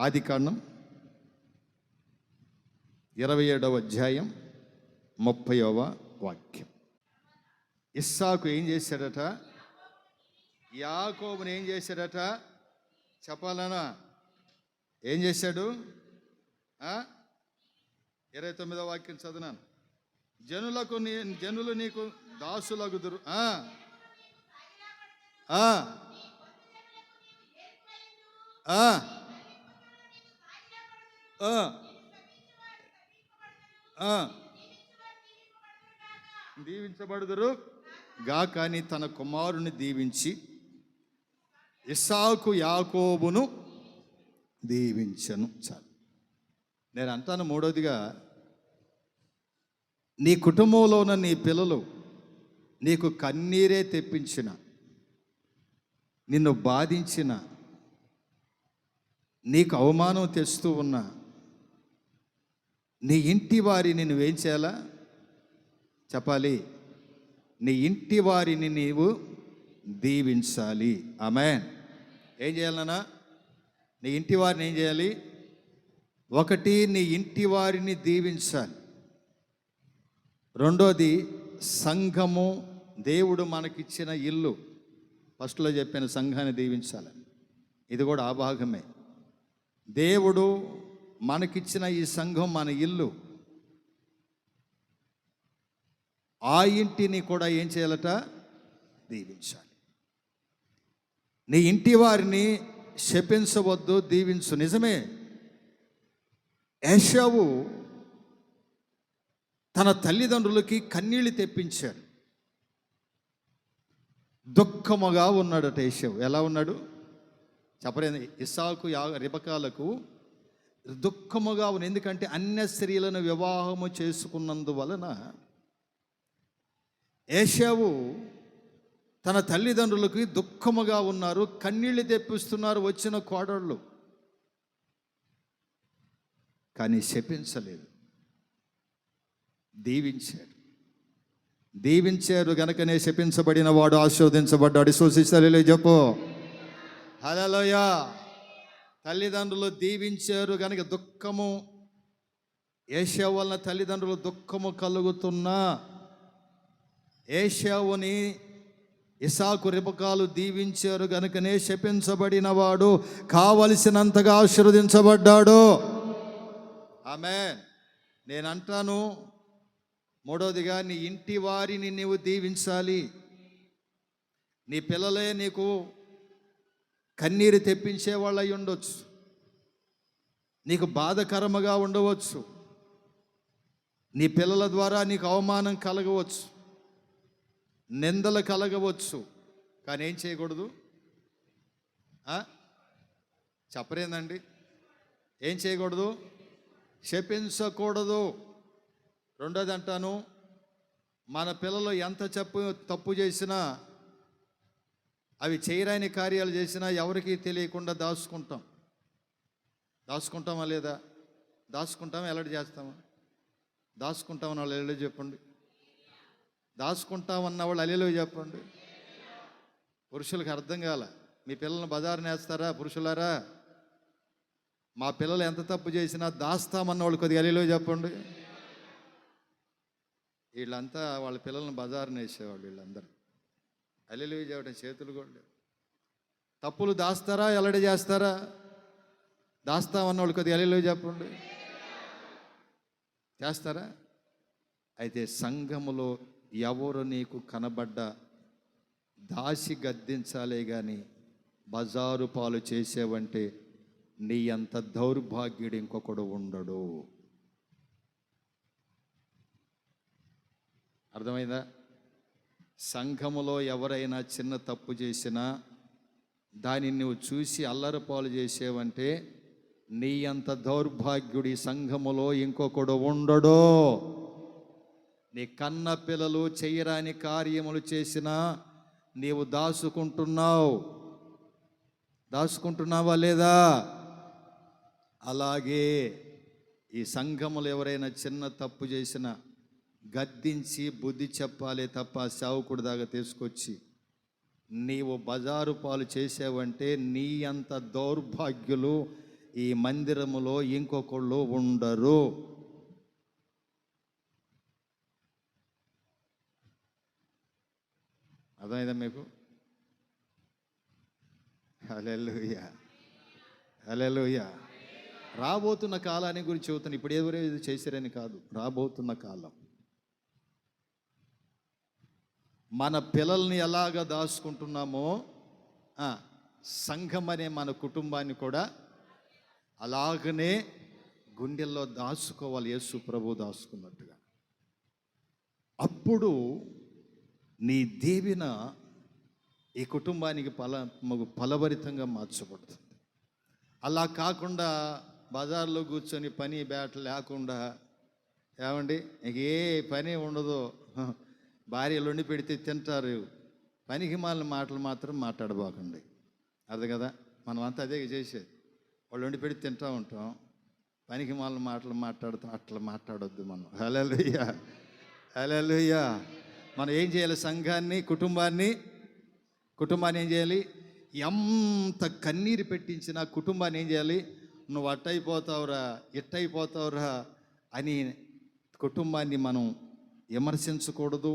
ఆదికాండం 27వ అధ్యాయం 30వ వాక్యం. ఇస్సాకు ఏం చేశాడట? యాకోబుని ఏం చేశాడట? చెప్పాలనా? ఏం చేశాడు? 29వ వాక్యం చదివాను. జనులు నీకు దాసులగుదురు. దీవించబడుదురు గాక అని తన కుమారుని దీవించి ఇస్సాకు యాకోబును దీవించను. చాలు. నేను అంటాను, మూడోదిగా, నీ కుటుంబంలో ఉన్న నీ పిల్లలు నీకు కన్నీరే తెప్పించిన, నిన్ను బాధించిన, నీకు అవమానం తెస్తూ ఉన్నా, నీ ఇంటి వారిని నువ్వేం చేయాలా? చెప్పాలి. నీ ఇంటి వారిని నీవు దీవించాలి. ఆమేన్. ఏం చేయాలన్నా? నీ ఇంటి వారిని ఏం చేయాలి? ఒకటి, నీ ఇంటి వారిని దీవించాలి. రెండోది, సంఘము, దేవుడు మనకిచ్చిన ఇల్లు. ఫస్ట్లో చెప్పిన సంఘాన్ని దీవించాలని, ఇది కూడా ఆ భాగమే. దేవుడు మనకిచ్చిన ఈ సంఘం మన ఇల్లు. ఆ ఇంటిని కూడా ఏం చేయాలట? దీవించాలి. నీ ఇంటి వారిని శపించవద్దు, దీవించు. నిజమే, ఏశావు తన తల్లిదండ్రులకి కన్నీళ్ళు తెప్పించాడు. దుఃఖముగా ఉన్నాడట ఏశావు. ఎలా ఉన్నాడు చెప్పలేదు? ఇస్సాకు రిబకాలకు దుఃఖముగా ఉంది. ఎందుకంటే అన్య స్త్రీలను వివాహము చేసుకున్నందువలన ఏశావు తన తల్లిదండ్రులకి దుఃఖముగా ఉన్నారు, కన్నీళ్ళు తెప్పిస్తున్నారు వచ్చిన కోడళ్ళు. కానీ శపించలేదు, దీవించారు గనుకనే శపించబడిన వాడు ఆశీర్వదించబడ్డాడు. విశ్వసిస్తారో చెప్పు. హల్లెలూయా. తల్లిదండ్రులు దీవించారు గనుక దుఃఖము, ఏశావు వలన తల్లిదండ్రులు దుఃఖము కలుగుతున్నా, ఏశావుని ఇస్సాకు రిబకాలు దీవించారు గనుకనే శపించబడిన వాడు కావలసినంతగా ఆశీర్వదించబడ్డాడు. ఆమేన్. నేనంటాను, మూడోదిగా, నీ ఇంటి వారిని నీవు దీవించాలి. నీ పిల్లలే నీకు కన్నీరు తెప్పించే వాళ్ళు అయి ఉండవచ్చు, నీకు బాధకరముగా ఉండవచ్చు, నీ పిల్లల ద్వారా నీకు అవమానం కలగవచ్చు, నిందలు కలగవచ్చు. కానీ ఏం చేయకూడదు? చెప్పరేందండి? ఏం చేయకూడదు? శపించకూడదు. రెండోది అంటాను, మన పిల్లలు ఎంత తప్పు చేసినా, అవి చేయరాని కార్యాలు చేసినా ఎవరికీ తెలియకుండా దాచుకుంటామా లేదా? దాచుకుంటామా? ఎల్లడి చేస్తామా? దాచుకుంటామన్న వాళ్ళు ఎల్లడి చెప్పండి. దాచుకుంటామన్న వాళ్ళు అల్లెలో చెప్పండి. పురుషులకు అర్థం కాల. మీ పిల్లల్ని బజారుని వేస్తారా? పురుషులారా, మా పిల్లలు ఎంత తప్పు చేసినా దాస్తామన్న వాళ్ళు కొద్దిగా అల్లెలో చెప్పండి. వీళ్ళంతా వాళ్ళ పిల్లల్ని బజారుని వేసేవాళ్ళు. వీళ్ళందరూ అల్లెలు చేయడం చేతులు కూడా. తప్పులు దాస్తారా? ఎల్లడి చేస్తారా? దాస్తామన్న వాళ్ళు కొద్దిగా అల్లెలు చెప్పండి. చేస్తారా? అయితే సంఘములో ఎవరు నీకు కనబడ్డా దాసి గద్దించాలే కానీ బజారు పాలు చేసేవంటే నీ అంత దౌర్భాగ్యుడు ఇంకొకడు ఉండడు. అర్థమైందా? సంఘములో ఎవరైనా చిన్న తప్పు చేసినా దానిని నువ్వు చూసి అల్లరిపాలు చేసేవంటే నీ అంత దౌర్భాగ్యుడి సంఘములో ఇంకొకడు ఉండడు. నీ కన్న పిల్లలు చేయరాని కార్యములు చేసినా నీవు దాచుకుంటున్నావా లేదా? అలాగే ఈ సంఘములో ఎవరైనా చిన్న తప్పు చేసినా గద్దించి బుద్ధి చెప్పాలి తప్ప సేవకుడి దాకా తీసుకొచ్చి నీవు బజారు పాలు చేసావంటే నీ అంత దౌర్భాగ్యులు ఈ మందిరములో ఇంకొకళ్ళు ఉండరు. అర్థమైందా మీకు? హల్లెలూయా, హల్లెలూయా. రాబోతున్న కాలాన్ని గురించి చెబుతాను. ఇప్పుడు ఎవరో ఇది చేశారని కాదు, రాబోతున్న కాలం. మన పిల్లల్ని ఎలాగ దాచుకుంటున్నామో సంఘం అనే మన కుటుంబాన్ని కూడా అలాగనే గుండెల్లో దాచుకోవాలి, యేసు ప్రభు దాచుకున్నట్టుగా. అప్పుడు నీ దీవెన ఈ కుటుంబానికి ఫలభరితంగా మార్చబడుతుంది. అలా కాకుండా బజార్లో కూర్చొని పని బేట లేకుండా, ఏమండి ఏ పని ఉండదు, భార్యలు వండి పెడితే తింటారు, పనికి మాలిన మాటలు మాత్రం మాట్లాడబోకండి. అర్థం కదా? మనం అంతా అదే చేసేది. వాళ్ళు వండి పెడితే తింటూ ఉంటాం, పనికి మాలిన మాటలు మాట్లాడుతాం. అట్లా మాట్లాడొద్దు మనం. హల్లెలూయా, హల్లెలూయా. మనం ఏం చేయాలి? సంఘాన్ని, కుటుంబాన్ని ఏం చేయాలి? ఎంత కన్నీరు పెట్టించినా కుటుంబాన్ని ఏం చేయాలి? నువ్వు అట్టయిపోతావురా, ఇట్టయిపోతావురా అని కుటుంబాన్ని మనం విమర్శించకూడదు.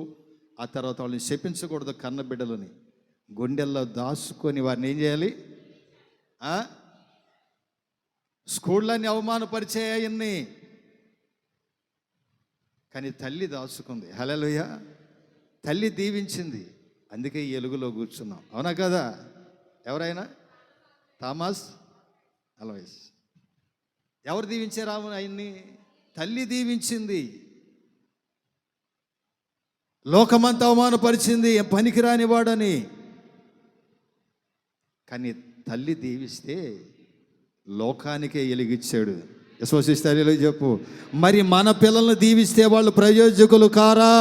ఆ తర్వాత వాళ్ళని శపించకూడదు. కన్న బిడ్డలని గుండెల్లో దాచుకొని వారిని ఏం చేయాలి? స్కూళ్ళని అవమానపరిచేయన్ని, కానీ తల్లి దాచుకుంది. హల్లెలూయా. తల్లి దీవించింది, అందుకే ఈ ఎలుగులో కూర్చున్నాం. అవునా కదా? ఎవరైనా థామస్ అల్వైస్ ఎవరు దీవించారు ఆయన్ని? తల్లి దీవించింది. లోకమంతా అవమానపరిచింది, పనికిరాని వాడని, కానీ తల్లి దీవిస్తే లోకానికే ఎలిగిచ్చాడు. విశ్వసిస్తారో చెప్పు. మరి మన పిల్లల్ని దీవిస్తే వాళ్ళు ప్రయోజకులు కారా?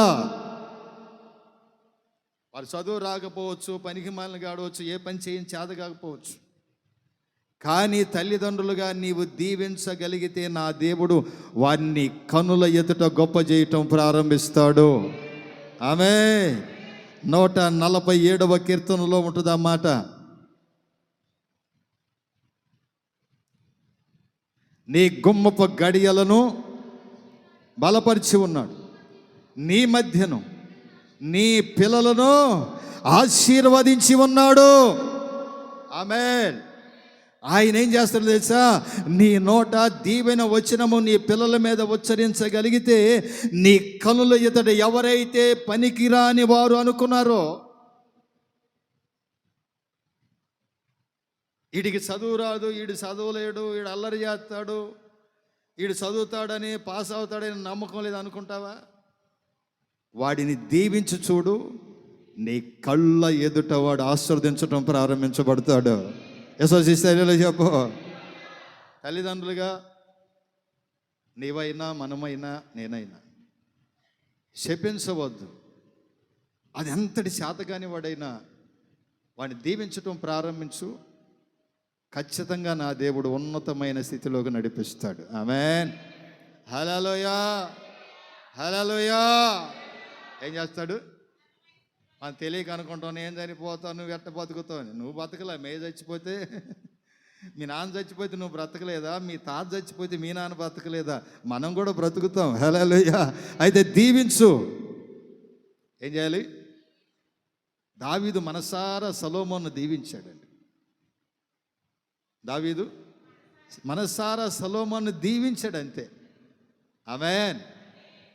వారు చదువు రాకపోవచ్చు, పనికి మాలిన కాడవచ్చు, ఏ పని చేయని చేత కాకపోవచ్చు, కానీ తల్లిదండ్రులుగా నీవు దీవించగలిగితే నా దేవుడు వారిని కనుల ఎదుట గొప్ప చేయటం ప్రారంభిస్తాడు. ఆమేన్. 147వ కీర్తనలో ఉంటుంది ఆ మాట. నీ గుమ్మపు గడియలను బలపరిచి ఉన్నాడు, నీ మధ్యను నీ పిల్లలను ఆశీర్వదించి ఉన్నాడు. ఆమేన్. ఆయన ఏం చేస్తాడు తెలుసా? నీ నోట దీవెన వచనము నీ పిల్లల మీద ఉచ్చరించగలిగితే నీ కనుల ఎదుట ఎవరైతే పనికిరాని వారు అనుకున్నారో, వీడికి చదువు రాదు, వీడు చదవలేడు, వీడు అల్లరి చేస్తాడు, వీడు చదువుతాడని పాస్ అవుతాడని నమ్మకం లేదు అనుకుంటావా? వాడిని దీవించి చూడు, నీ కళ్ళ ఎదుట వాడు ఆశీర్వదించడం ప్రారంభించబడతాడు. యశోశిస్తారో చెప్పు. తల్లిదండ్రులుగా నీవైనా, మనమైనా, నేనైనా శపించవద్దు. అది ఎంతటి శాతగాని వాడైనా వాడిని దీవించటం ప్రారంభించు. ఖచ్చితంగా నా దేవుడు ఉన్నతమైన స్థితిలోకి నడిపిస్తాడు. ఆమేన్. హల్లెలూయా, హల్లెలూయా. ఏం చేస్తాడు? మనం తెలియక అనుకుంటావు, నేను చనిపోతావు, నువ్వు ఎట్ట బతుకుతావు. నువ్వు బతకలే. మే చచ్చిపోతే, మీ నాన్న చచ్చిపోతే నువ్వు బ్రతకలేదా? మీ తాత చచ్చిపోతే మీ నాన్న బ్రతకలేదా? మనం కూడా బ్రతుకుతాం. హల్లెలూయా. అయితే దీవించు. ఏం చేయాలి? దావీదు మనసారా సొలొమోనును దీవించాడండి. దావీదు మనసారా సొలొమోనును దీవించాడు, అంతే. ఆమేన్.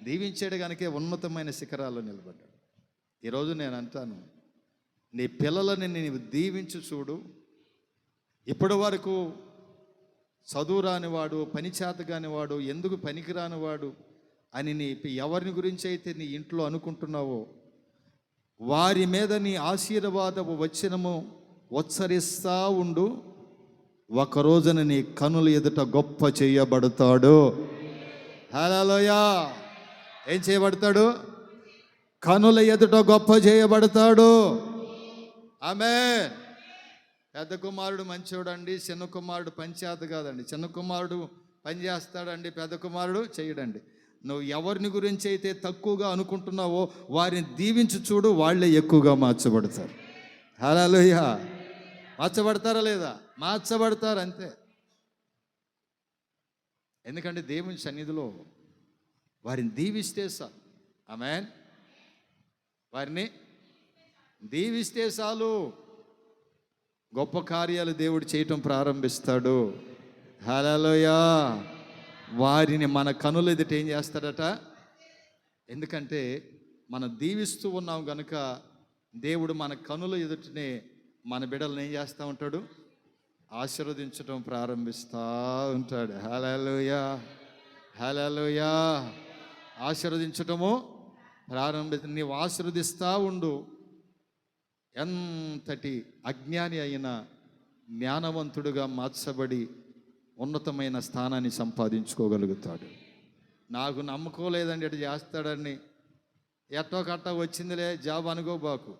దీవించాడు కనుకే ఉన్నతమైన శిఖరాల్లో నిలబడ్డాడు. ఈరోజు నేను అంటాను, నీ పిల్లలని నీవు దీవించు చూడు. ఇప్పటి వరకు చదువు రానివాడు, పని చేత కానివాడు, ఎందుకు పనికిరానివాడు అని నీ ఎవరిని గురించి అయితే నీ ఇంట్లో అనుకుంటున్నావో వారి మీద నీ ఆశీర్వాదపు వచనము ఉచ్చరిస్తా ఉండు. ఒక రోజున నీ కనుల ఎదుట గొప్ప చేయబడతాడు. హల్లెలూయా. ఏం చేయబడతాడు? కనుల ఎదుట గొప్ప చేయబడతాడు. ఆమేన్. పెద్ద కుమారుడు మంచోడండి, చిన్న కుమారుడు పంచాయత కాదండి. చిన్న కుమారుడు పని చేస్తాడండి, పెద్ద కుమారుడు చేయడండి. నువ్వు ఎవరిని గురించి అయితే తక్కువగా అనుకుంటున్నావో వారిని దీవించి చూడు, వాళ్ళే ఎక్కువగా మార్చబడతారు. హల్లెలూయా. మార్చబడతారా లేదా? మార్చబడతారు, అంతే. ఎందుకంటే దేవుని సన్నిధిలో వారిని దీవిస్తే సార్. ఆమేన్. వారిని దీవిస్తే చాలు, గొప్ప కార్యాలు దేవుడు చేయటం ప్రారంభిస్తాడు. హల్లెలూయా. వారిని మన కనుల ఎదుట ఏం చేస్తాడట? ఎందుకంటే మనం దీవిస్తూ ఉన్నాం గనుక దేవుడు మన కనుల ఎదుటనే మన బిడ్డలను ఏం చేస్తూ ఉంటాడు? ఆశీర్వదించటం ప్రారంభిస్తూ ఉంటాడు. హల్లెలూయా, హల్లెలూయా. ఆశీర్వదించటము నీవు ఆశీర్వదిస్తూ ఉండు. ఎంతటి అజ్ఞాని అయినా జ్ఞానవంతుడుగా మార్చబడి ఉన్నతమైన స్థానాన్ని సంపాదించుకోగలుగుతాడు. నాకు నమ్మకం లేదండి అటు చేస్తాడని, ఎట్టో కట్టా వచ్చిందిలే జాబ్ అనుకోబాకు.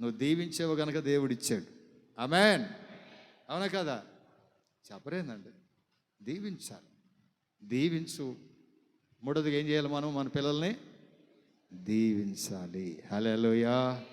నువ్వు దీవించేవు కనుక దేవుడిచ్చాడు. ఆమేన్. అవునా కదా? చెప్పరేందండి, దీవించాలి. దీవించు. మూడోదిగా ఏం చేయాలి? మనం మన పిల్లల్ని దీవించాలి. హల్లెలూయా.